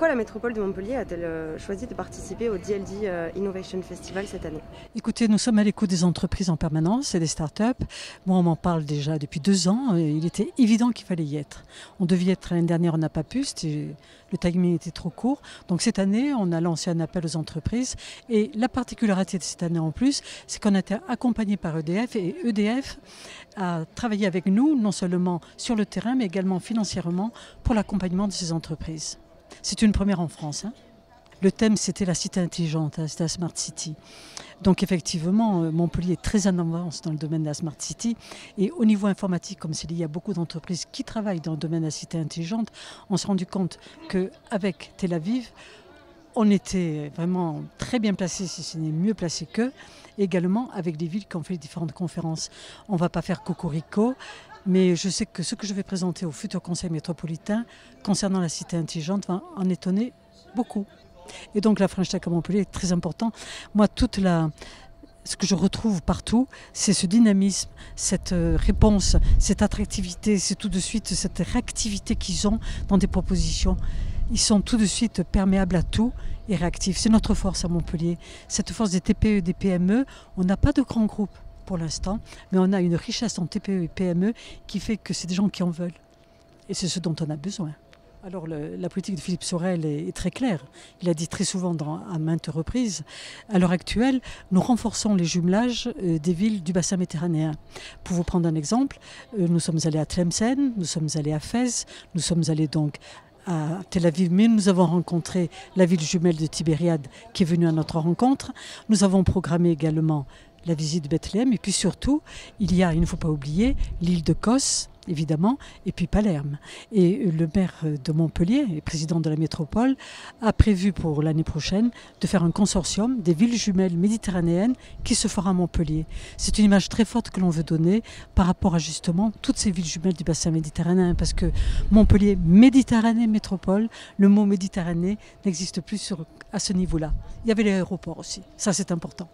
Pourquoi la métropole de Montpellier a-t-elle choisi de participer au DLD Innovation Festival cette année? Écoutez, nous sommes à l'écoute des entreprises en permanence et des startups. Moi, on m'en parle déjà depuis 2 ans. Il était évident qu'il fallait y être. On devait y être l'année dernière, on n'a pas pu. Le timing était trop court. Donc cette année, on a lancé un appel aux entreprises. Et la particularité de cette année en plus, c'est qu'on a été accompagné par EDF. Et EDF a travaillé avec nous, non seulement sur le terrain, mais également financièrement, pour l'accompagnement de ces entreprises. C'est une première en France. Le thème, c'était la cité intelligente, c'était la Smart City. Donc effectivement, Montpellier est très en avance dans le domaine de la Smart City. Et au niveau informatique, comme c'est lié à beaucoup d'entreprises qui travaillent dans le domaine de la cité intelligente, on s'est rendu compte qu'avec Tel Aviv, on était vraiment très bien placé, si ce n'est mieux placé qu'eux, également avec des villes qui ont fait les différentes conférences. On ne va pas faire cocorico, mais je sais que ce que je vais présenter au futur Conseil métropolitain concernant la cité intelligente va en étonner beaucoup. Et donc la French Tech à Montpellier est très important. Moi, ce que je retrouve partout, c'est ce dynamisme, cette réponse, cette attractivité, c'est tout de suite cette réactivité qu'ils ont dans des propositions. Ils sont tout de suite perméables à tout et réactifs. C'est notre force à Montpellier, cette force des TPE, des PME. On n'a pas de grands groupes pour l'instant, mais on a une richesse en TPE et PME qui fait que c'est des gens qui en veulent. Et c'est ce dont on a besoin. Alors la politique de Philippe Sorel est très claire. Il a dit très souvent à maintes reprises, à l'heure actuelle, nous renforçons les jumelages des villes du bassin méditerranéen. Pour vous prendre un exemple, nous sommes allés à Tlemcen, nous sommes allés à Fès, nous sommes allés donc à Tel Aviv, mais nous avons rencontré la ville jumelle de Tibériade qui est venue à notre rencontre. Nous avons programmé également la visite de Bethléem et puis surtout, il ne faut pas oublier, l'île de Kos, évidemment, et puis Palerme. Et le maire de Montpellier, et président de la métropole, a prévu pour l'année prochaine de faire un consortium des villes jumelles méditerranéennes qui se fera à Montpellier. C'est une image très forte que l'on veut donner par rapport à justement toutes ces villes jumelles du bassin méditerranéen, parce que Montpellier, Méditerranée, métropole, le mot Méditerranée n'existe plus à ce niveau-là. Il y avait l'aéroport aussi, ça c'est important.